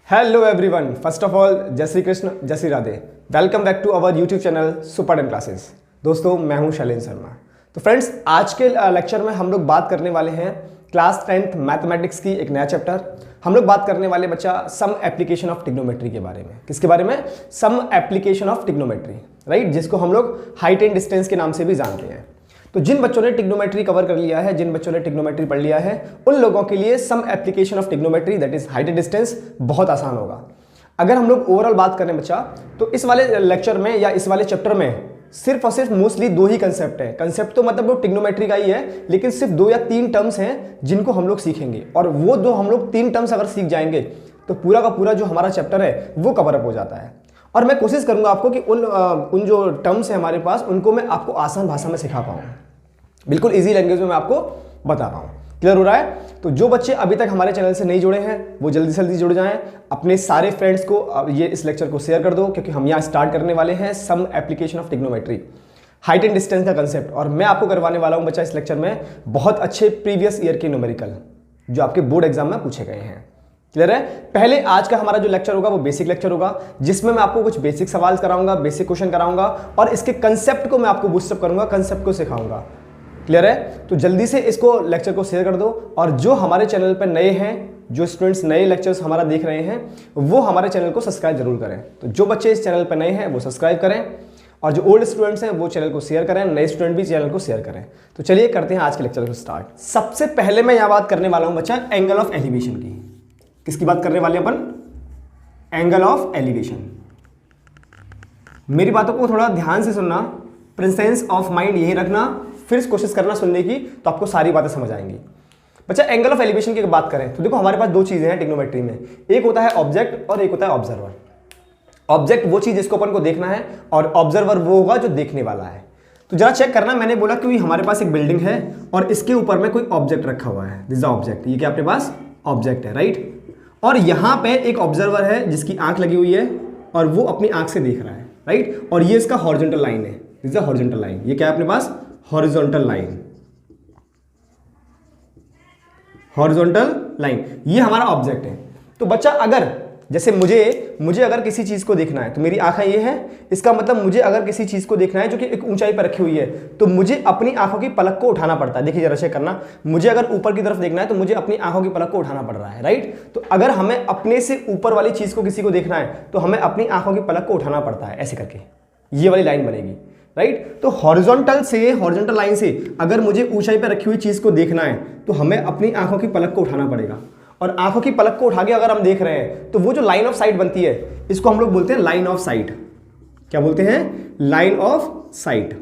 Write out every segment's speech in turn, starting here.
Hello everyone, first of all जय श्री कृष्ण, जय Shri Radhe. Welcome back to our YouTube channel super 10 classes. दोस्तों, मैं हूं शैलेंद्र शर्मा। तो फ्रेंड्स, आज के लेक्चर में हम लोग बात करने वाले हैं क्लास 10th मैथमेटिक्स की एक नया चैप्टर। हम लोग बात करने वाले बच्चा सम एप्लीकेशन ऑफ ट्रिग्नोमेट्री के बारे में। किसके बारे में? Some application of trigonometry, right, जिसको हम लोग हाइट एंड डिस्टेंस के नाम से भी जानते हैं। तो जिन बच्चों ने ट्रिग्नोमेट्री कवर कर लिया है, जिन बच्चों ने ट्रिग्नोमेट्री पढ़ लिया है, उन लोगों के लिए some application of trigonometry that is height and distance बहुत आसान होगा। अगर हम लोग ओवरऑल बात करें बच्चा, तो इस वाले लेक्चर में या इस वाले चैप्टर में सिर्फ और सिर्फ मोस्टली दो ही कंसेप्ट है। कंसेप्ट तो मतलब वो ट्रिग्नोमेट्री का ही है, लेकिन सिर्फ 2 या 3 टर्म्स हैं जिनको हम लोग सीखेंगे, और वो दो हम लोग 3 टर्म्स अगर सीख जाएंगे तो पूरा का पूरा जो हमारा चैप्टर है वो कवर अप हो जाता है। और मैं कोशिश करूंगा आपको कि उन जो टर्म्स हैं हमारे पास, उनको मैं आपको आसान भाषा में सिखा पाऊँ, बिल्कुल इजी लैंग्वेज में मैं आपको बता पाऊँ। क्लियर हो रहा है? तो जो बच्चे अभी तक हमारे चैनल से नहीं जुड़े हैं वो जल्दी से जल्दी जुड़ जाएं। अपने सारे फ्रेंड्स को ये इस लेक्चर को शेयर कर दो, क्योंकि हम यहाँ स्टार्ट करने वाले हैं some application of trigonometry, height and distance का कंसेप्ट। और मैं आपको करवाने वाला हूँ बच्चा इस लेक्चर में बहुत अच्छे प्रीवियस ईयर के न्यूमेरिकल जो आपके बोर्ड एग्जाम में पूछे गए हैं। क्लियर है? पहले आज का हमारा जो लेक्चर होगा वो बेसिक लेक्चर होगा, जिसमें मैं आपको कुछ बेसिक सवाल कराऊंगा, बेसिक क्वेश्चन कराऊंगा, और इसके कंसेप्ट को मैं आपको बूस्टअप करूंगा, कंसेप्ट को सिखाऊंगा। क्लियर है? तो जल्दी से इसको लेक्चर को शेयर कर दो। और जो हमारे चैनल पर नए हैं, जो स्टूडेंट्स नए लेक्चर्स हमारा देख रहे हैं, वो हमारे चैनल को सब्सक्राइब जरूर करें। तो जो बच्चे इस चैनल पर नए हैं वो सब्सक्राइब करें, और जो ओल्ड स्टूडेंट्स हैं वो चैनल को शेयर करें, नए स्टूडेंट भी चैनल को शेयर करें। तो चलिए करते हैं आज के लेक्चर को स्टार्ट। सबसे पहले मैं यहाँ बात करने वाला हूँ बच्चा एंगल ऑफ एलिवेशन की। किसकी बात करने वाले हैं अपन? Angle of elevation. मेरी बातों को थोड़ा ध्यान से सुनना, प्रेजेंस ऑफ माइंड यही रखना, फिर कोशिश करना सुनने की, तो आपको सारी बातें समझ आएंगी। बच्चा, एंगल ऑफ एलिवेशन की बात करें तो देखो हमारे पास 2 चीजें हैं ट्रिग्नोमेट्री में। एक होता है ऑब्जेक्ट और एक होता है ऑब्जर्वर। ऑब्जेक्ट वो चीज जिसको अपन को देखना है, और ऑब्जर्वर वो होगा जो देखने वाला है। तो जरा चेक करना, मैंने बोला कि हमारे पास एक बिल्डिंग है और इसके ऊपर में कोई ऑब्जेक्ट रखा हुआ है। This is object. ये क्या अपने पास ऑब्जेक्ट है, राइट? और यहां पे एक ऑब्जर्वर है जिसकी आंख लगी हुई है और वो अपनी आंख से देख रहा है, राइट? और ये इसका हॉरिजॉन्टल लाइन है। This is horizontal line. ये क्या है अपने पास? Horizontal line. हॉरिजॉन्टल लाइन ये हमारा ऑब्जेक्ट है। तो बच्चा, अगर जैसे मुझे अगर किसी चीज को देखना है तो मेरी आंखें ये है, इसका मतलब मुझे अगर किसी चीज को देखना है जो कि एक ऊंचाई पर रखी हुई है, तो मुझे अपनी आंखों की पलक को उठाना पड़ता है। देखिए जरा चेक करना, मुझे अगर ऊपर की तरफ देखना है तो मुझे अपनी आंखों की पलक को उठाना पड़ रहा है, राइट? तो अगर हमें अपने से ऊपर वाली चीज को किसी को देखना है तो हमें अपनी आंखों की पलक को उठाना पड़ता है, ऐसे करके ये वाली लाइन बनेगी, राइट? तो हॉरिजॉन्टल लाइन से अगर मुझे ऊंचाई पर रखी हुई चीज को देखना है तो हमें अपनी आंखों की पलक को उठाना पड़ेगा। और आंखों की पलक को उठा के अगर हम देख रहे हैं तो वो जो लाइन ऑफ साइट बनती है, इसको हम लोग बोलते हैं लाइन ऑफ साइट। क्या बोलते हैं? Line of site.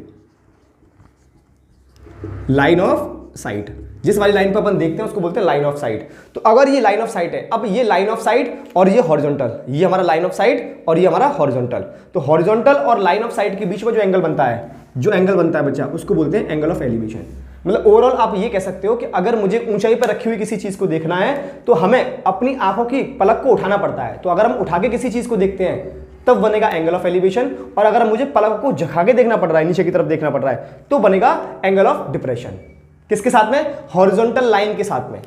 Line of site, जिस वाली लाइन पर अपन देखते हैं उसको बोलते हैं लाइन ऑफ साइट। तो अगर ये लाइन ऑफ साइट है, अब ये लाइन ऑफ साइट और ये हॉरिजॉन्टल, ये हमारा लाइन ऑफ साइट और ये हमारा हॉरिजॉन्टल। तो हॉरिजॉन्टल और लाइन ऑफ साइट के बीच में जो एंगल बनता है बच्चा, उसको बोलते हैं एंगल ऑफ एलिवेशन। मतलब ओवरऑल आप ये कह सकते हो कि अगर मुझे ऊंचाई पर रखी हुई किसी चीज को देखना है तो हमें अपनी आंखों की पलक को उठाना पड़ता है। तो अगर हम उठा के किसी चीज को देखते हैं तब बनेगा एंगल ऑफ एलिवेशन, और अगर मुझे पलक को झुका के देखना पड़ रहा है, नीचे की तरफ देखना पड़ रहा है, तो बनेगा एंगल ऑफ डिप्रेशन। किसके साथ में? हॉरिजॉन्टल लाइन के साथ में।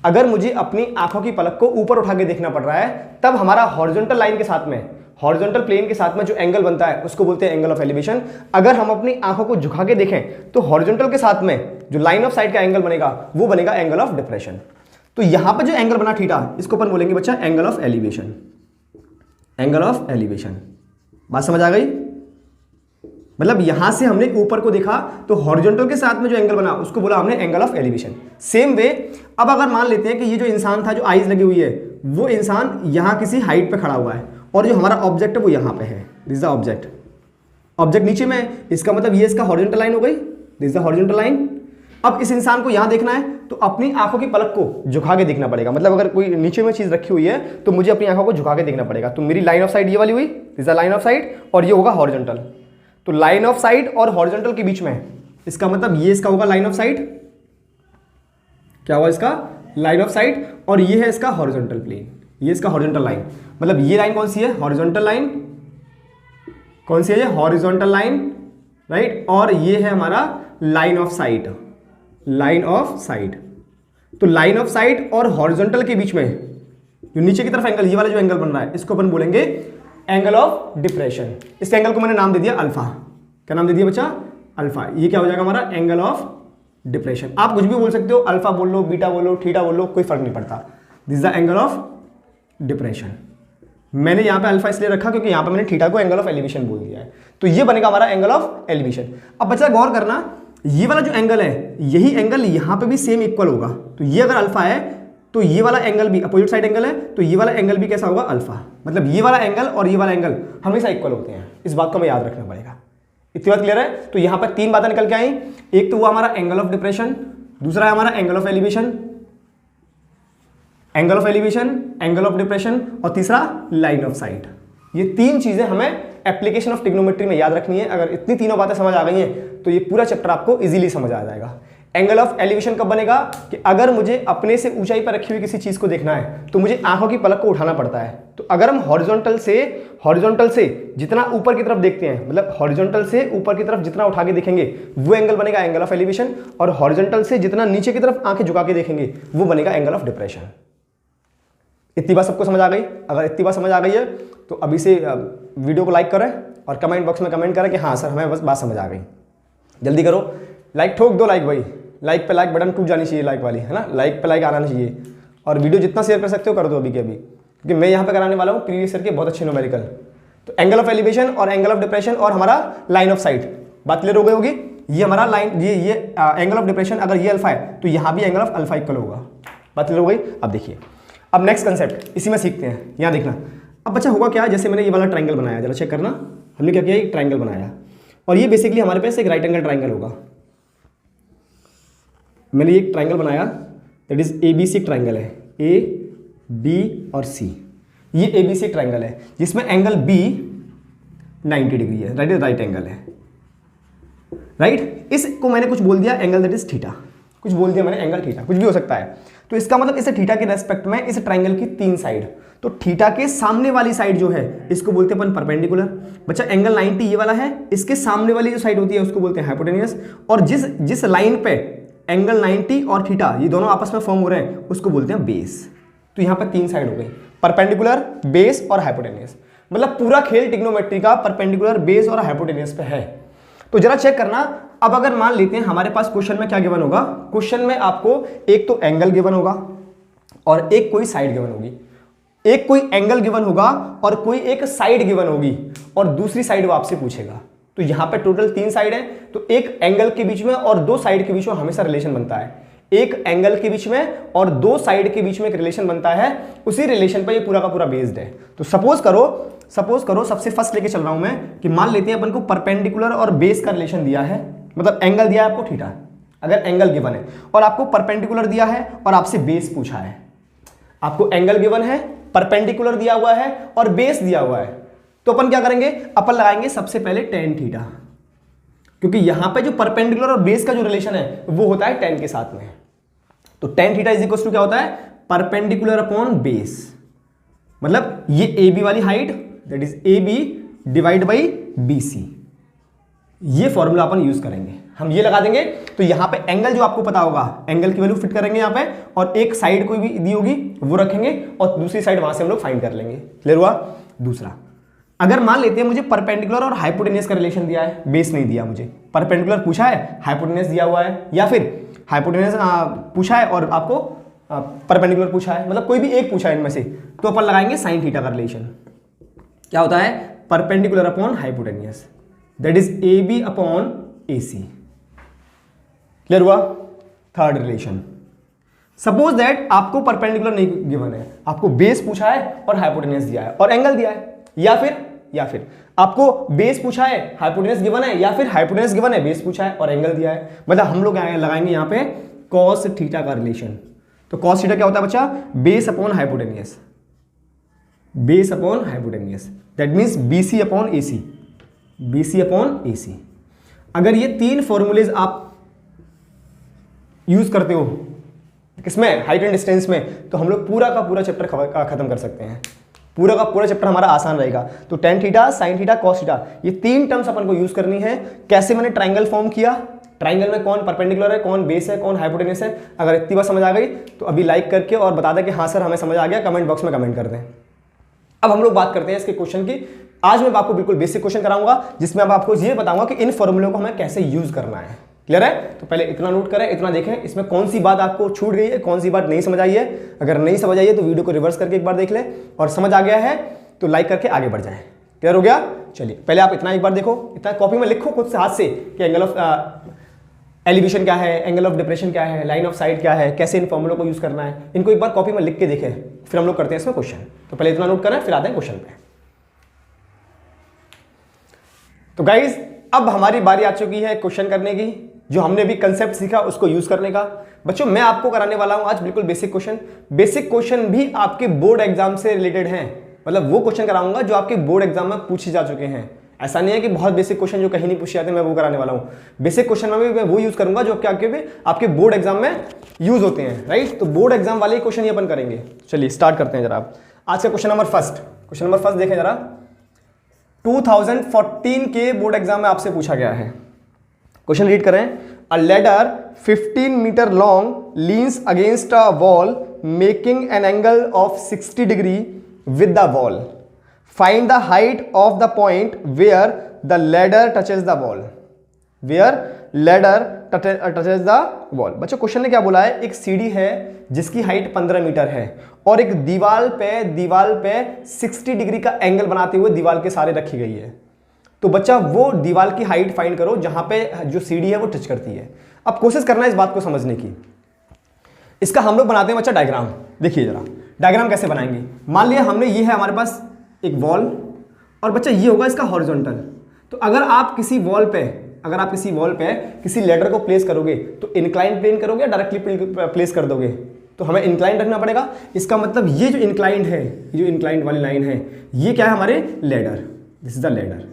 अगर मुझे अपनी आंखों की पलक को ऊपर उठा के देखना पड़ रहा है तब हमारा हॉरिजॉन्टल लाइन के साथ में, हॉरिजॉन्टल प्लेन के साथ में जो एंगल बनता है उसको बोलते हैं एंगल ऑफ एलिवेशन। अगर हम अपनी आंखों को झुका के देखें तो हॉरिजॉन्टल के साथ में जो लाइन ऑफ साइट का एंगल बनेगा वो बनेगा एंगल ऑफ डिप्रेशन। तो यहां पर जो एंगल बना थीटा, इसको अपन बोलेंगे बच्चा angle of elevation. Angle of elevation, बात समझ आ गई? मतलब यहां से हमने ऊपर को देखा तो हॉरिजॉन्टल के साथ में जो एंगल बना उसको बोला हमने angle of elevation. Same way, अब अगर मान लेते हैं कि ये जो इंसान था, जो आईज लगी हुई है, वो इंसान यहां किसी हाइट पे खड़ा हुआ है और जो हमारा ऑब्जेक्ट है वो यहां पे है। This is the object. Object नीचे में, इसका मतलब ये इसका हॉरिजॉन्टल लाइन हो गई। This is the horizontal line. अब इस इंसान को यहां देखना है तो अपनी आंखों की पलक को झुका के देखना पड़ेगा। मतलब अगर कोई नीचे में चीज रखी हुई है तो मुझे अपनी आंखों को झुका के देखना पड़ेगा। तो मेरी लाइन ऑफ साइट ये वाली हुई, this is the line of site, और ये होगा हॉरिजॉन्टल। तो लाइन ऑफ साइट और हॉरिजॉन्टल के बीच में, इसका मतलब ये इसका होगा लाइन ऑफ साइट। क्या हुआ इसका? Line of site. और ये है इसका हॉरिजॉन्टल प्लेन, ये इसका हॉरिजॉन्टल लाइन। मतलब ये लाइन कौन सी है? Horizontal line. कौन सी है ये? Horizontal line, right? और ये है हमारा line of site. Line of site. तो लाइन ऑफ साइट और हॉरिजॉन्टल के बीच में जो नीचे की तरफ एंगल, ये वाला जो एंगल बन रहा है, इसको अपन बोलेंगे एंगल ऑफ डिप्रेशन। इस एंगल को मैंने नाम दे दिया अल्फा। क्या नाम दे दिया बच्चा? अल्फा। ये क्या हो जाएगा हमारा? Angle of depression. आप कुछ भी बोल सकते हो, अल्फा बोल लो, बीटा बोलो, थीटा बोल लो, कोई फर्क नहीं पड़ता। This is the angle of depression. मैंने यहाँ पे अल्फा इसलिए रखा क्योंकि यहाँ पे मैंने थीटा को एंगल ऑफ एलिवेशन बोल दिया है। तो ये बनेगा हमारा एंगल ऑफ एलिवेशन। अब बच्चा गौर करना, ये वाला जो एंगल है, यही एंगल यहाँ पे भी सेम इक्वल होगा। तो ये अगर अल्फा है तो ये वाला एंगल भी अपोजिट साइड एंगल है, तो ये वाला एंगल भी कैसा होगा? अल्फा। मतलब ये वाला एंगल और ये वाला एंगल हमेशा इक्वल होते हैं। इस बात को हमें याद रखना पड़ेगा। इतनी बात क्लियर है? तो यहाँ पर तीन बातें निकल के आई। एक तो वो हमारा एंगल ऑफ डिप्रेशन, दूसरा है हमारा angle of elevation, angle of elevation, angle of depression, और तीसरा लाइन ऑफ साइट। ये तीन चीजें हमें एप्लीकेशन ऑफ ट्रिग्नोमेट्री में याद रखनी है। अगर इतनी तीनों बातें समझ आ गई हैं तो ये पूरा चैप्टर आपको इजीली समझ आ जाएगा। एंगल ऑफ एलिवेशन कब बनेगा? कि अगर मुझे अपने से ऊंचाई पर रखी हुई किसी चीज को देखना है तो मुझे आंखों की पलक को उठाना पड़ता है। तो अगर हम हॉरिजॉन्टल से जितना ऊपर की तरफ देखते हैं, मतलब हॉरिजॉन्टल से ऊपर की तरफ जितना उठा के देखेंगे वो एंगल बनेगा एंगल ऑफ एलिवेशन, और हॉरिजॉन्टल से जितना नीचे की तरफ आंखें झुका के देखेंगे वो बनेगा एंगल ऑफ डिप्रेशन। इतनी बात सबको समझ आ गई? अगर इतनी बात समझ आ गई है तो अभी से वीडियो को लाइक करें और कमेंट बॉक्स में कमेंट करें कि हाँ सर हमें बस बात समझ आ गई। जल्दी करो, लाइक ठोक दो, लाइक भाई, लाइक पे लाइक बटन टूट जानी चाहिए, लाइक वाली, है ना? लाइक पे लाइक आना चाहिए। और वीडियो जितना शेयर कर सकते हो कर दो अभी के अभी, क्योंकि मैं यहाँ पे कराने वाला हूँ प्रीवियस ईयर के बहुत अच्छे न्यूमेरिकल। तो एंगल ऑफ एलिवेशन और एंगल ऑफ डिप्रेशन और हमारा लाइन ऑफ साइट, बात क्लियर हो गई होगी? ये हमारा लाइन, ये एंगल ऑफ डिप्रेशन, अगर ये अल्फा है तो यहाँ भी एंगल ऑफ अल्फा इक्वल होगा। बात क्लियर हो गई? अब देखिए, अब नेक्स्ट कंसेप्ट इसी में सीखते हैं। यहाँ देखना, अब बच्चा होगा क्या? जैसे मैंने ये वाला ट्राइंगल बनाया, जरा चेक करना, हमने क्या किया? एक ट्राइंगल बनाया और ये बेसिकली हमारे पास एक राइट एंगल ट्राइंगल होगा। मैंने एक ट्राइंगल बनाया, दैट इज ABC ट्राइंगल है, A, B और C। ये ABC ट्राइंगल है जिसमें एंगल B 90 डिग्री है, राइट एंगल है, राइट। इसको मैंने कुछ बोल दिया एंगल दैट इज थीटा, कुछ बोल दिया मैंने एंगल थीटा, कुछ भी हो सकता है। तो इसका मतलब इस थीटा के रेस्पेक्ट में इस ट्राइंगल की तीन साइड, तो थीटा के सामने वाली साइड जो है इसको बोलते हैं अपन परपेंडिकुलर। बच्चा एंगल 90 ये वाला है, इसके सामने वाली जो साइड होती है उसको बोलते हैं हाइपोटेन्यूस। और जिस लाइन पे एंगल 90 और थीटा ये दोनों आपस में फॉर्म हो रहे हैं उसको बोलते हैं बेस। तो यहाँ पर तीन साइड हो गई, परपेंडिकुलर, बेस और हाइपोटेन्यूस। मतलब पूरा खेल ट्रिग्नोमेट्री का परपेंडिकुलर, बेस और हाइपोटेन्यूस पे है। तो जरा चेक करना, अब अगर मान लेते हैं हमारे पास क्वेश्चन में क्या गिवन होगा, क्वेश्चन में आपको एक तो एंगल गिवन होगा और एक कोई साइड गिवन होगी। एक कोई एंगल गिवन होगा और कोई एक साइड गिवन होगी और दूसरी साइड वो आपसे पूछेगा। तो यहां पे टोटल तीन साइड है, तो एक एंगल के बीच में और दो साइड के बीच में हमेशा रिलेशन बनता है। एक एंगल के बीच में और दो साइड के बीच में एक रिलेशन बनता है, उसी रिलेशन पर ये पूरा का पूरा बेस्ड है। तो सपोज करो सबसे फर्स्ट लेके चल रहा हूं मैं कि मान लेते हैं अपन को परपेंडिकुलर और बेस का रिलेशन दिया है, मतलब एंगल दिया है आपको थीटा, अगर एंगल गिवन है और आपको परपेंडिकुलर दिया है और आपसे बेस पूछा है। आपको एंगल गिवन है, परपेंडिकुलर दिया हुआ है और बेस दिया हुआ है, तो अपन क्या करेंगे, अपन लगाएंगे सबसे पहले टेन थीटा, क्योंकि यहां पे जो परपेंडिकुलर और बेस का जो रिलेशन है वो होता है टेन के साथ में। तो tan theta is equal to क्या होता है, परपेंडिकुलर अपॉन बेस, मतलब ये AB वाली height that is AB divide by BC। ये फॉर्मूला अपन यूज करेंगे, हम ये लगा देंगे। तो यहां पे एंगल जो आपको पता होगा, एंगल की वैल्यू फिट करेंगे यहां पे, और एक साइड कोई भी दी होगी वो रखेंगे और दूसरी साइड वहां से हम लोग फाइंड कर लेंगे। क्लियर हुआ? दूसरा, अगर मान लेते हैं मुझे परपेंडिकुलर और हाइपोटेन्यूस का रिलेशन दिया है, बेस नहीं दिया, मुझे परपेंडिकुलर पूछा है, हाइपोटेन्यूस दिया हुआ है, या फिर हाइपोटेन्यूस पूछा है और आपको परपेंडिकुलर पूछा है, मतलब कोई भी एक पूछा है इनमें से, तो अपन लगाएंगे साइन थीटा का रिलेशन। क्या होता है, perpendicular upon hypotenuse, that is AB upon AC। Clear हुआ? थर्ड रिलेशन, सपोज दैट आपको परपेंडिकुलर नहीं गिवन है, आपको बेस पूछा है और हाइपोटेन्यूस दिया है और एंगल दिया है, या फिर आपको बेस पूछा है, हाइपोटेन्यूस गिवन है, या फिर हाइपोटेन्यूस गिवन है, बेस पूछा है और एंगल दिया है। मतलब हम लोग लगाएंगे यहाँ पे कॉस थीटा का रिलेशन। तो कॉस थीटा क्या होता है बच्चा, base upon hypotenuse, base upon hypotenuse, that means BC upon AC, BC upon AC। अगर ये तीन फॉर्मूलेज आप यूज करते हो किसमें, हाइट एंड डिस्टेंस में, तो हम लोग पूरा का पूरा चैप्टर खत्म कर सकते हैं। पूरा का पूरा चैप्टर हमारा आसान रहेगा। तो tan theta, sine theta, cos theta, ये तीन टर्म्स अपन को यूज करनी है। कैसे मैंने ट्राइंगल फॉर्म किया, ट्राइंगल में कौन परपेंडिकुलर है, कौन बेस है, कौन हाइपोटेन्यूस है। अगर इतनी बात समझ आ गई तो अभी लाइक करके और बता दें कि हाँ सर हमें समझ आ गया, कमेंट बॉक्स में कमेंट कर दें। अब हम लोग बात करते हैं इसके क्वेश्चन की। आज मैं आपको बिल्कुल बेसिक क्वेश्चन कराऊंगा जिसमें मैं आपको ये बताऊंगा कि इन फॉर्मूलों को हमें कैसे यूज करना है। क्लियर है? तो पहले इतना नोट करें, इतना देखें, इसमें कौन सी बात आपको छूट गई है, कौन सी बात नहीं समझ आई है। अगर नहीं समझ आई है तो वीडियो को रिवर्स करके एक बार देख ले, और समझ आ गया है तो लाइक करके आगे बढ़ जाए। क्लियर हो गया? चलिए पहले आप इतना एक बार देखो, इतना कॉपी में लिखो खुद से हाथ से कि एंगल ऑफ एलिवेशन क्या है, एंगल ऑफ डिप्रेशन क्या है, लाइन ऑफ साइट क्या है, कैसे इन फॉर्मूलों को यूज करना है। इनको एक बार कॉपी में लिख के देखें, फिर हम लोग करते हैं इसमें क्वेश्चन। तो पहले इतना नोट करें, फिर आते हैं क्वेश्चन पे। तो गाइज अब हमारी बारी आ चुकी है क्वेश्चन करने की। जो हमने भी कंसेप्ट सीखा उसको यूज करने का। बच्चों मैं आपको कराने वाला हूं आज बिल्कुल बेसिक क्वेश्चन। बेसिक क्वेश्चन भी आपके बोर्ड एग्जाम से रिलेटेड हैं, मतलब वो क्वेश्चन कराऊंगा जो आपके बोर्ड एग्जाम में पूछे जा चुके हैं। ऐसा नहीं है कि बहुत बेसिक क्वेश्चन जो कहीं नहीं पूछे जाते मैं वो कराने वाला हूं। बेसिक क्वेश्चन में भी मैं वो यूज करूंगा जो आपके बोर्ड एग्जाम में यूज होते हैं, राइट। तो बोर्ड एग्जाम वाले क्वेश्चन ही अपन करेंगे। चलिए स्टार्ट करते हैं जरा। आज का क्वेश्चन नंबर फर्स्ट देखें जरा। 2014 के बोर्ड एग्जाम में आपसे पूछा गया है। क्वेश्चन रीड करें। A ladder 15 metre long leans against a wall making an angle of 60 degree with the wall. Find the height of the point where the ladder touches the wall. Touches the wall. बच्चों question ने क्या बोला है, एक सीढ़ी है जिसकी height 15 metre है और एक दीवार पे 60 डिग्री का एंगल बनाते हुए दीवार के सहारे रखी गई है। तो बच्चा वो दीवार की हाइट फाइंड करो जहां पे जो सीढ़ी है वो टच करती है। अब कोशिश करना है इस बात को समझने की। इसका हम लोग बनाते हैं बच्चा डायग्राम। देखिए जरा डायग्राम कैसे बनाएंगे। मान लिया हमने ये है हमारे पास एक वॉल और बच्चा ये होगा इसका हॉरिजॉन्टल। तो अगर आप किसी वॉल पे किसी लेडर को प्लेस करोगे तो इंक्लाइन प्लेन करोगे या डायरेक्टली प्लेस कर दोगे? तो हमें इंक्लाइन रखना पड़ेगा। इसका मतलब ये जो इंक्लाइंड है, ये जो इंक्लाइंड वाली लाइन है, ये क्या है हमारे ladder. This is the ladder,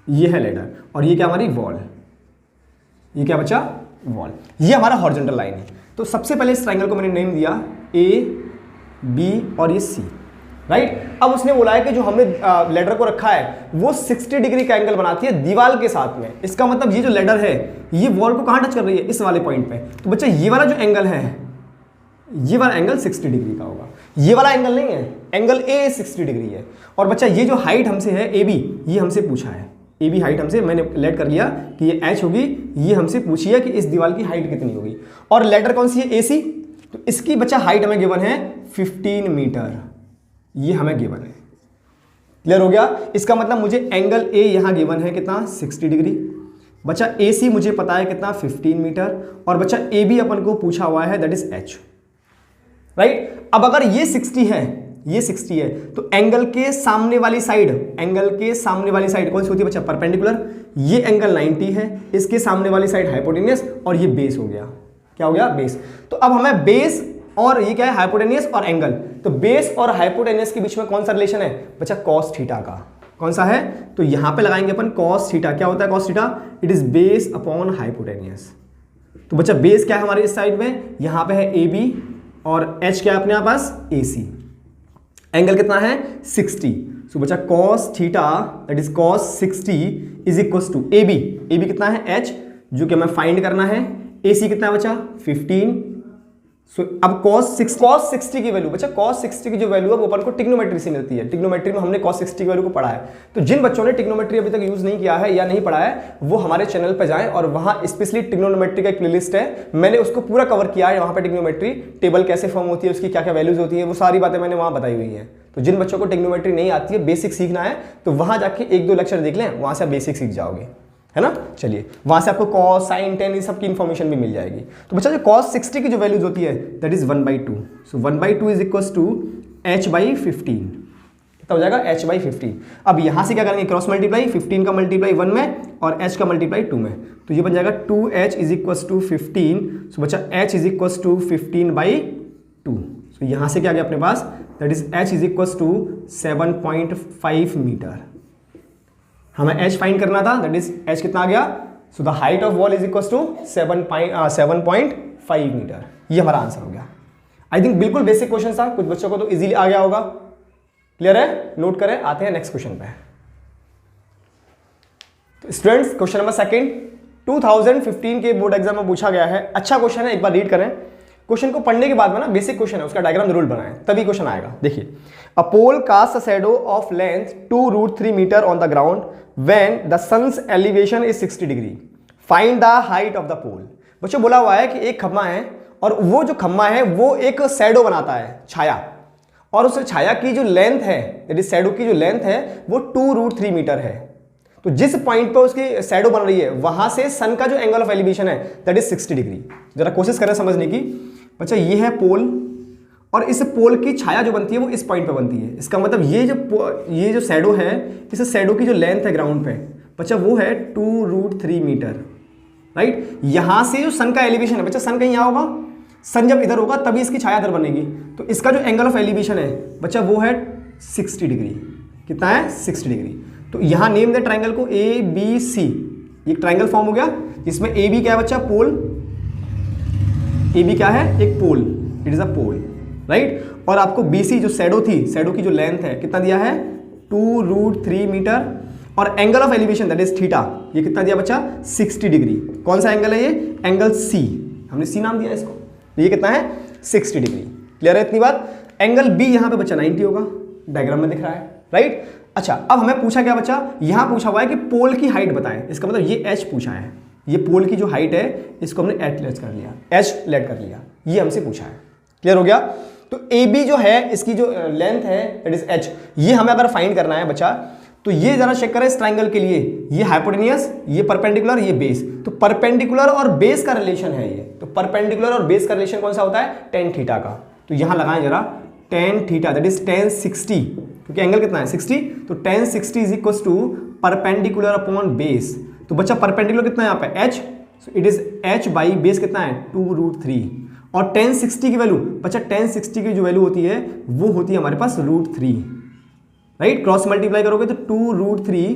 ये है लेडर और ये क्या हमारी वॉल। ये क्या बच्चा? वॉल। ये हमारा हॉरिजॉन्टल लाइन है। तो सबसे पहले इस ट्रायंगल को मैंने नेम दिया ए बी और ये सी, राइट। अब उसने बोला है कि जो हमने लेडर को रखा है वो 60 डिग्री का एंगल बनाती है दीवार के साथ में। इसका मतलब ये जो लेडर है ये वॉल को कहां टच कर रही है? इस वाले पॉइंट पे। तो बच्चा ये वाला जो एंगल है, ये वाला एंगल 60 डिग्री का होगा। ये वाला एंगल नहीं है, एंगल ए 60 डिग्री है। और बच्चा ये जो हाइट हमसे है ए बी, ये हमसे पूछा है। ए बी हाइट हमसे मैंने लेट कर लिया कि ये एच होगी। ये हमसे पूछी है कि इस दीवार की हाइट कितनी होगी। और लेडर कौन सी है? ए सी। तो इसकी बच्चा हाइट हमें गिवन है 15 मीटर। ये हमें गिवन है। क्लियर हो गया? इसका मतलब मुझे एंगल ए यहां गिवन है कितना? 60 डिग्री। बच्चा ए सी मुझे पता है कितना? 15 मीटर। और बच्चा ए बी अपन को पूछा हुआ है दैट इज एच, राइट। अब अगर ये 60 है, ये 60 है, तो एंगल के सामने वाली साइड कौन सी होती है बच्चा? परपेंडिकुलर। ये एंगल 90 है, इसके सामने वाली साइड हाइपोटेनियस और ये बेस हो गया। क्या हो गया? बेस। तो अब हमें बेस और ये क्या है? हाइपोटेनियस और एंगल। तो बेस और हाइपोटेनियस के बीच में कौन सा रिलेशन है बच्चा? कॉस थीटा का। कौन सा है? तो यहां पे लगाएंगे अपन कॉस थीटा। क्या होता है cos theta? It is base upon hypotenuse. तो बच्चा बेस क्या है हमारे इस साइड में? यहां पे है ए बी और एच क्या है अपने पास? ए सी। एंगल कितना है? 60। सो बच्चा cos theta that is cos 60 is equal to A B. A B कितना है? एच, जो कि हमें फाइंड करना है। ए सी कितना है बच्चा? 15। सो अब cos 60 की वैल्यू बच्चा, cos 60 की जो वैल्यू है वो अपन को ट्रिग्नोमेट्री से मिलती है। ट्रिग्नोमेट्री में हमने cos 60 की वैल्यू को पढ़ा है। तो जिन बच्चों ने ट्रिग्नोमेट्री अभी तक यूज नहीं किया है या नहीं पढ़ा है वो हमारे चैनल पे जाएं और वहां स्पेशली ट्रिग्नोमेट्री का एक प्लेलिस्ट है, मैंने उसको पूरा कवर किया है। वहां पे ट्रिग्नोमेट्री टेबल कैसे फॉर्म होती है, उसकी क्या क्या वैल्यूज होती है, वो सारी बातें मैंने वहां बताई हुई है। तो जिन बच्चों को ट्रिग्नोमेट्री नहीं आती है, बेसिक सीखना है, तो वहां जाके 1-2 लेक्चर देख लें, वहां से आप बेसिक सीख जाओगे, है ना। चलिए वहां से आपको cos sin tan ये सब की इंफॉर्मेशन भी मिल जाएगी। तो बच्चा जो cos 60 की जो वैल्यूज होती है that is 1/2। So 1/2 is equal to h/15। कितना हो जाएगा? h/15। अब यहां से क्या करेंगे? क्रॉस मल्टीप्लाई, 15 का मल्टीप्लाई 1 में और h का मल्टीप्लाई 2 में। तो ये बन जाएगा 2h is equal to 15। So बच्चा h is equal to 15/2। So यहां से क्या आ गया अपने पास? That is h is equal to 7.5 metre. हमें h फाइंड करना था, दैट इज h कितना आ गया? So the height of wall is equal to 7.5 metre. ये हमारा आंसर हो गया। आई थिंक बिल्कुल बेसिक क्वेश्चन था, कुछ बच्चों को तो इजीली आ गया होगा। क्लियर है? नोट करें, आते हैं नेक्स्ट क्वेश्चन पे। तो स्टूडेंट्स क्वेश्चन नंबर सेकंड, 2015 के बोर्ड एग्जाम में पूछा गया है। अच्छा क्वेश्चन है, एक बार रीड करें। क्वेश्चन को पढ़ने के बाद में ना बेसिक क्वेश्चन है, उसका डायग्राम जरूर बनाएं तभी क्वेश्चन आएगा। देखिए, a pole cast a shadow of length 2√3 metre on the ground when the sun's elevation is 60 degree, find the height of the pole. बच्चों बोला हुआ है कि एक खम्मा है और वो जो खम्मा है वो एक शैडो बनाता है, छाया, और उस छाया की जो लेंथ है, दैट इज शैडो की जो लेंथ है वो 2√3 मीटर है। तो जिस पॉइंट पर उसकी शैडो बन रही है वहां से सन का जो एंगल ऑफ एलिवेशन है दैट इज 60 डिग्री। जरा कोशिश करें समझने की। बच्चा ये है पोल और इस पोल की छाया जो बनती है वो इस पॉइंट पे बनती है। इसका मतलब ये जो शैडो है, इस शैडो की जो लेंथ है ग्राउंड पे बच्चा वो है 2√3 मीटर, राइट। यहां से जो सन का एलिवेशन है बच्चा, सन कहीं यहाँ होगा, सन जब इधर होगा तभी इसकी छाया इधर बनेगी। तो इसका जो एंगल ऑफ एलिवेशन है बच्चा वो है 60 डिग्री। कितना है? 60 डिग्री। तो यहां नेम दे ट्राइंगल को ABC। एक ट्राइंगल फॉर्म हो गया जिसमें AB क्या है बच्चा? पोल। AB क्या है? एक pole, it is a pole, right. और आपको BC जो शैडो थी, शैडो की जो लेंथ है कितना दिया है? 2√3 मीटर। और angle of elevation that is theta, ये कितना दिया बच्चा? 60 डिग्री। कौन सा एंगल है ये? एंगल C, हमने C नाम दिया इसको। तो ये कितना है? 60 डिग्री। क्लियर है इतनी बात? एंगल B यहां पे बच्चा 90 होगा, डायग्राम में दिख रहा है, राइट। अच्छा, अब हमें पूछा क्या बच्चा? यहां पूछा हुआ है कि पोल की हाइट बताएं। इसका मतलब ये H पूछा है, ये पोल की जो हाइट है इसको हमने H लेट कर लिया, ये हमसे पूछा है। क्लियर हो गया? तो AB जो है इसकी जो लेंथ है दैट इज H, ये हमें अगर फाइंड करना है बच्चा तो ये जरा चेक करें इस ट्राइंगल के लिए, ये हाइपोटेनियस, ये परपेंडिकुलर, ये बेस। तो परपेंडिकुलर और बेस का रिलेशन है ये। तो परपेंडिकुलर और बेस का रिलेशन कौन सा होता है? tan थीटा का। तो यहां लगाएं जरा tan theta that is tan 60, क्योंकि एंगल कितना है? 60। तो tan 60 is equal to perpendicular upon base. तो बच्चा परपेंडिकुलर कितना है यहाँ पे? H, so it is H by base कितना है? 2√3। और tan 60 की वैल्यू बच्चा, tan 60 की जो वैल्यू होती है वो होती है हमारे पास √3, राइट। क्रॉस मल्टीप्लाई करोगे तो 2√3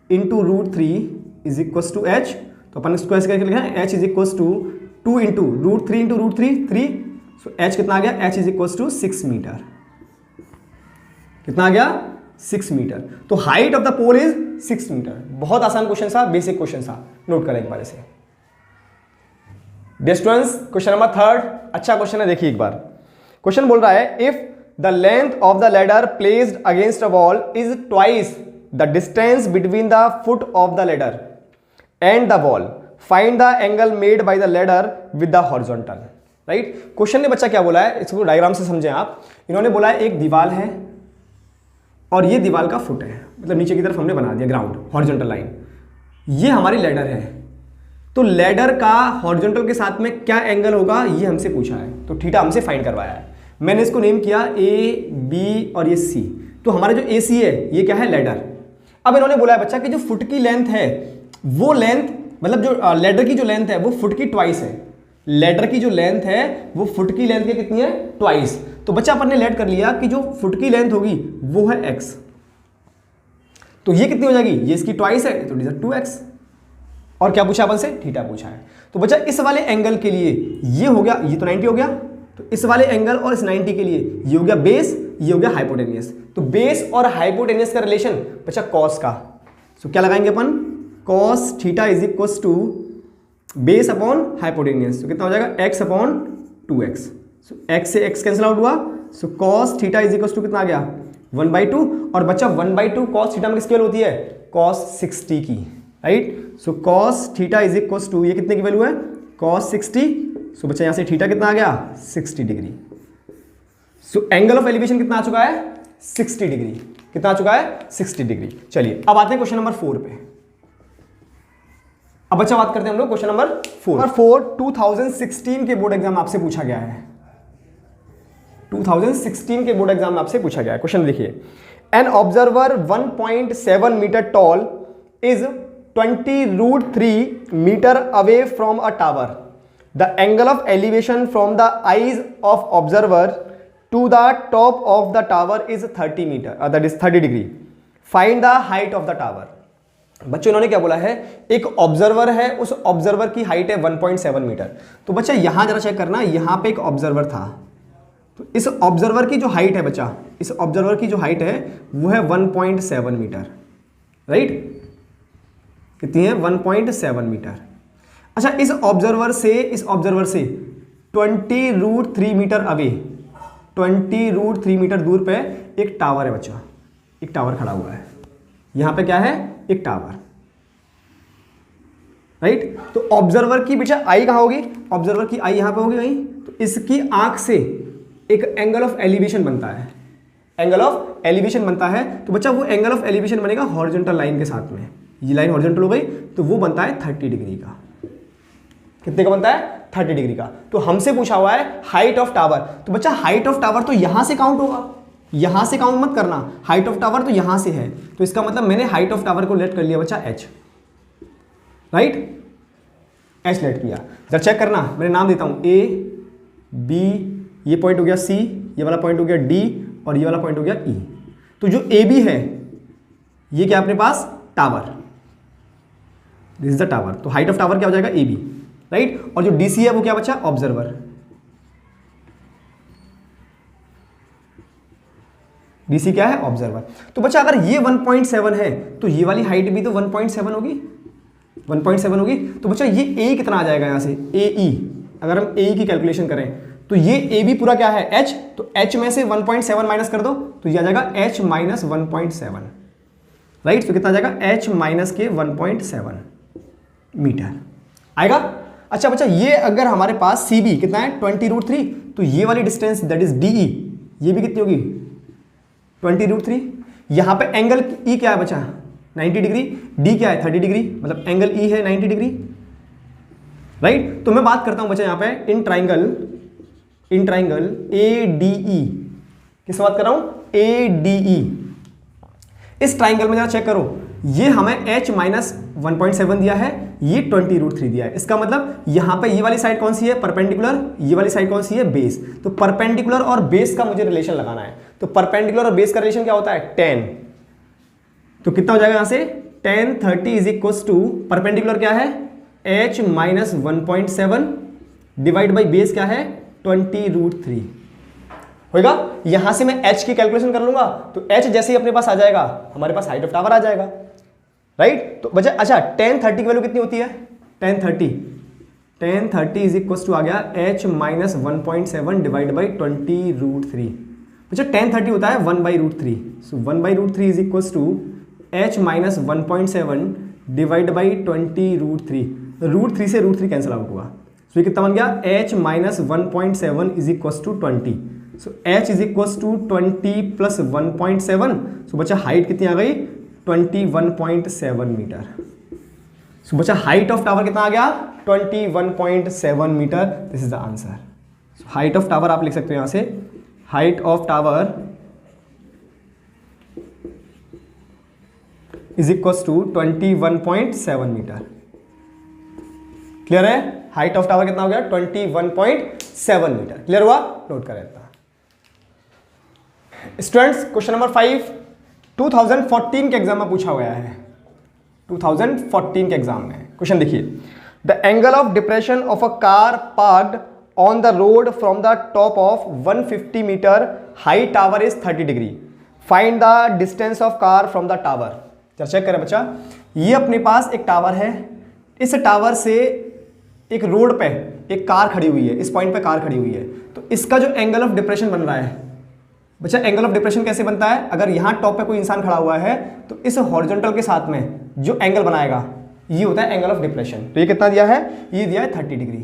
into √3 is equal to H। तो अपन इसको ऐसे करके लिखा है H is equal to 2 into √3 into √3 3। So H कितना आ गया? H is equal to 6 metre. कितना आ गया? 6 मीटर। तो height of the pole is 6 metre. बहुत आसान क्वेश्चन था, बेसिक क्वेश्चन था, नोट करें एक बार इसे। डियर स्टूडेंट्स, क्वेश्चन नंबर 3 अच्छा क्वेश्चन है, देखिए एक बार। क्वेश्चन बोल रहा है if the length of the ladder placed against a wall is twice the distance between the foot of the ladder and the wall, find the angle made by the ladder with the horizontal, right। Question ने बच्चा क्या बोला है, इसको diagram से समझें आप। इन्होंने बोला है एक दीवार है और ये दीवार का फुट है, मतलब नीचे की तरफ हमने बना दिया ग्राउंड, हॉरिजॉन्टल लाइन। ये हमारी लैडर है। तो लैडर का हॉरिजॉन्टल के साथ में क्या एंगल होगा ये हमसे पूछा है। तो थीटा हमसे फाइंड करवाया है। मैंने इसको नेम किया A, B और ये C। तो हमारा जो AC है ये क्या है? लैडर। अब इन्होंने बोला है बच्चा कि जो फुट की लेंथ है वो लेंथ, मतलब जो लैडर की जो लेंथ है वो फुट की ट्वाइस है। लैडर की जो लेंथ है वो फुट की लेंथ की कितनी है? ट्वाइस। तो बच्चा अपन ने लेट कर लिया कि जो फुट की लेंथ होगी वो है x। तो ये कितनी हो जाएगी? ये इसकी ट्वाइस है, तो इट इज 2x। और क्या पूछा अपन से? थीटा पूछा है। तो बच्चा इस वाले एंगल के लिए ये हो गया, ये तो 90 हो गया। तो इस वाले एंगल और इस 90 के लिए ये हो गया बेस, ये हो गया हाइपोटेनियस। तो बेस और हाइपोटेनियस का रिलेशन बच्चा कॉस का। सो क्या लगाएंगे अपन? Cos theta is equal to base upon hypotenuse. तो कितना हो जाएगा? x upon 2x। So x से x कैंसिल आउट हुआ। So cos theta is equal to कितना आ गया? 1/2। और बच्चा 1/2 कॉस थीटा में किसकी वैल्यू होती है? कॉस 60 की, right. So cos theta is equal to, ये कितने की वैल्यू है? कॉस 60। सो बच्चा यहां से थीटा कितना आ गया? 60 degree. So angle of elevation कितना आ चुका है? 60 डिग्री। कितना आ चुका है? 60 डिग्री। चलिए अब आते हैं क्वेश्चन नंबर 4 पे। अब बच्चा बात करते हैं हम लोग क्वेश्चन नंबर 4। 2016 के बोर्ड एग्जाम आपसे पूछा गया है। 2016 के बोर्ड एग्जाम में आपसे पूछा गया है। क्वेश्चन देखिए, an observer 1.7 metre tall is 20√3 metre away from a tower. The angle of elevation from the eyes of observer to the top of the tower is 30 meter, that is 30 degree. Find the height of the tower. बच्चों इन्होंने क्या बोला है? एक observer है, उस observer की height है 1.7 मीटर। तो बच्चा यहां जरा चेक करना, यहां पे एक ऑब्जर्वर था। तो इस ऑब्जर्वर की जो हाइट है बच्चा, इस ऑब्जर्वर की जो हाइट है वो है 1.7 मीटर, राइट। कितनी है? 1.7 मीटर। अच्छा, इस ऑब्जर्वर से 20√3 मीटर अवे, 20√3 मीटर दूर पे एक टावर है बच्चा, एक टावर खड़ा हुआ है। यहां पे क्या है? एक टावर, राइट। तो ऑब्जर्वर की बेटा आई कहां होगी? ऑब्जर्वर की आई यहां पे होगी कहीं, तो इसकी आंख से एक एंगल ऑफ एलिवेशन बनता है, एंगल ऑफ एलिवेशन बनता है। तो बच्चा वो एंगल ऑफ एलिवेशन बनेगा हॉरिजॉन्टल लाइन के साथ में, ये लाइन हॉरिजॉन्टल हो गई तो वो बनता है 30 डिग्री का। कितने का बनता है? 30 डिग्री का। तो हमसे पूछा हुआ है हाइट ऑफ टावर, तो बच्चा हाइट ऑफ टावर तो यहां से काउंट होगा, यहां से काउंट मत करना, हाइट ऑफ टावर तो यहां से है, तो इसका मतलब मैंने हाइट ऑफ टावर को लेट कर लिया बच्चा h, राइट, h लेट किया। जरा चेक करना, मैंने नाम देता हूं A B, ये पॉइंट हो गया C, ये वाला पॉइंट हो गया D और ये वाला पॉइंट हो गया E। तो जो AB है ये क्या अपने पास? Tower, this is the tower. तो हाइट ऑफ टावर क्या हो जाएगा? AB, right. और जो DC है वो क्या बच्चा? ऑब्जर्वर। DC क्या है? ऑब्जर्वर। तो बच्चा अगर ये 1.7 है तो ये वाली हाइट भी तो 1.7 होगी, 1.7 होगी। तो बच्चा ये A कितना आ जाएगा यहां से? AE, अगर हम AE की कैलकुलेशन करें तो ये AB पूरा क्या है? H, तो H में से 1.7 माइनस कर दो तो ये आ जाएगा H माइनस 1.7, राइट। तो कितना आ जाएगा? H माइनस के 1.7 मीटर आएगा। अच्छा बच्चा, ये अगर हमारे पास CB कितना है? 20√3, तो ये वाली डिस्टेंस दैट इज DE, ये भी कितनी होगी? 20√3। यहां पे एंगल E क्या है बच्चा? 90 डिग्री। D क्या है? 30 डिग्री, मतलब एंगल E है 90 डिग्री, राइट। तो मैं बात करता हूं बच्चा यहां पे इन ट्राइंगल ADE, किससे बात कर रहा हूं? ADE। इस ट्राइंगल में जरा चेक करो, ये हमें H माइनस 1.7 दिया है, ये 20√3 दिया है। इसका मतलब यहां पे ये वाली साइड कौन सी है? परपेंडिकुलर। ये वाली साइड कौन सी है? बेस। तो परपेंडिकुलर और बेस का मुझे रिलेशन लगाना है। तो परपेंडिकुलर और बेस का रिलेशन क्या होता है? 10। तो कितना हो जाएगा यहां से? 10 30 इज इक्वल टू, परपेंडिकुलर क्या है? H minus 1.7 divide by base क्या है? 20√3 होगा। यहां से मैं H की कैलकुलेशन कर लूंगा, तो H जैसे ही अपने पास आ जाएगा हमारे पास हाइट ऑफ टावर आ जाएगा, राइट। तो बच्चा अच्छा 10 30 की वैल्यू कितनी होती है? 10 30 इज इक्वल टू आ गया H माइनस 1.7 डिवाइड बाई 20√3। बच्चा 10 30 होता है 1/√3, so 1/√3 is equal to H minus 1.7 divide by 20√3। √3 से √3 कैंसिल आउट हुआ, सो ये कितना बन गया? H minus 1.7 is equal to 20। So H is equal to 20 plus 1.7। So बच्चा हाइट कितनी आ गई? 21.7 मीटर। सो बच्चा हाइट ऑफ टावर कितना आ गया? 21.7 metre. This is the answer. Height of tower आप लिख सकते हो यहां से, height of tower is equal to 21.7 metre. Clear है? हाइट ऑफ टावर कितना हो गया? 21.7 मीटर। क्लियर हुआ? नोट करें। स्टूडेंट्स, क्वेश्चन नंबर 5 2014 के एग्जाम में पूछा गया है। 2014 के एग्जाम में क्वेश्चन देखिए, the angle of depression of a car parked on the road from the top of 150 metre high tower is 30 degree. Find the distance of car from the tower. चलो check करें बच्चा, ये अपने पास एक tower है, इस tower से एक रोड पे एक कार खड़ी हुई है, इस पॉइंट पे कार खड़ी हुई है, तो इसका जो एंगल ऑफ डिप्रेशन बन रहा है बच्चा, एंगल ऑफ डिप्रेशन कैसे बनता है? अगर यहां टॉप पे कोई इंसान खड़ा हुआ है तो इस हॉरिजॉन्टल के साथ में जो एंगल बनाएगा ये होता है एंगल ऑफ डिप्रेशन। तो ये कितना दिया है? ये दिया है 30 डिग्री।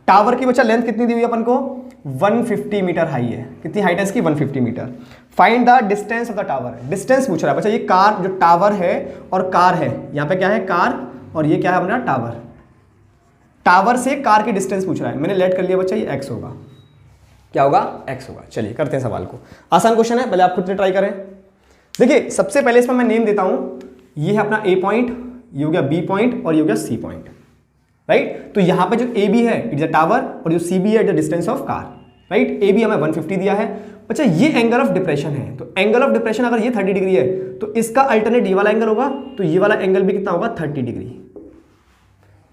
टावर की बच्चा लेंथ कितनी दी हुई है अपन को? 150 मीटर हाई है। कितनी हाइट है इसकी? 150 metre. Find the distance of the tower. Distance पूछ रहा है बच्चा, ये कार जो टावर है और कार है, यहाँ पे क्या है? कार, और ये क्या है अपना? टावर। टावर से कार की डिस्टेंस पूछ रहा है, मैंने लेट कर लिया बच्चा, ये x होगा। क्या होगा? x होगा। चलिए करते हैं सवाल को। आसान क्वेश्चन है, पहले आप खुद से ट्राई करें। देखिए सबसे पहले इसमें मैं नेम देता हूं, ये है अपना A पॉइंट, ये हो गया B पॉइंट और ये हो गया C पॉइंट, राइट। तो यहां पे जो AB है इट इज अ टावर और जो CB है it is the distance of car, right. AB हमें 150 दिया है। अच्छा ये एंगल ऑफ डिप्रेशन है, तो एंगल ऑफ डिप्रेशन अगर ये 30 डिग्री है तो इसका अल्टरनेट ये वाला एंगल होगा, तो ये वाला एंगल भी कितना होगा? 30 डिग्री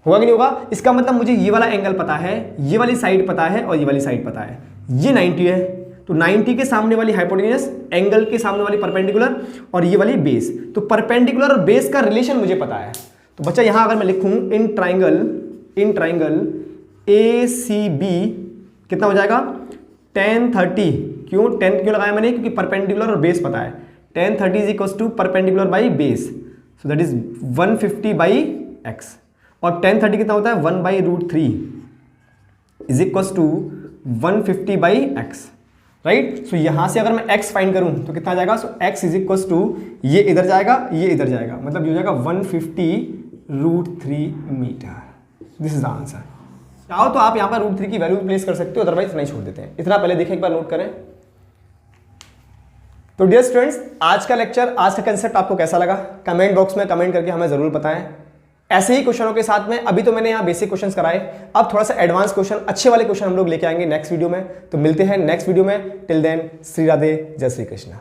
होगा कि नहीं होगा? इसका मतलब मुझे ये वाला एंगल पता है, ये वाली साइड पता है और ये वाली साइड पता है। ये 90 है, तो 90 के सामने वाली हाइपोटेन्यूस, एंगल के सामने वाली परपेंडिकुलर और ये वाली बेस। तो परपेंडिकुलर और बेस का रिलेशन मुझे पता है, तो बच्चा यहां अगर मैं लिखूं in triangle A C B कितना हो जाएगा, tan 30, क्यों 10 क्यों लगाया मैंने, क्योंकि परपेंडिकुलर और बेस पता है, tan 30 is equal to perpendicular by base, so that is 150 by x, और tan 30 कितना होता है 1/√3 is equal to 150 by x, right. So यहां से अगर मैं x फाइंड करूं तो कितना आ जाएगा, सो x इज इक्वल टू ये इधर जाएगा, ये इधर जाएगा, मतलब ये हो जाएगा 150√3 metre. This is the answer. चाहो तो आप यहां पर √3 की वैल्यू प्लेस कर सकते हो, अदरवाइज इतना ही छोड़ देते हैं। इतना पहले देखें, एक बार नोट करें। तो डियर स्टूडेंट्स, आज का लेक्चर, आज का कंसेप्ट आपको कैसा लगा, कमेंट बॉक्स में कमेंट करके हमें जरूर बताएं। ऐसे ही क्वेश्चनों के साथ में, अभी तो मैंने यहाँ बेसिक क्वेश्चंस कराए, अब थोड़ा सा एडवांस क्वेश्चन, अच्छे वाले क्वेश्चन हम लोग लेके आएंगे नेक्स्ट वीडियो में। तो मिलते हैं नेक्स्ट वीडियो में। टिल देन, श्री राधे, जय श्री कृष्ण।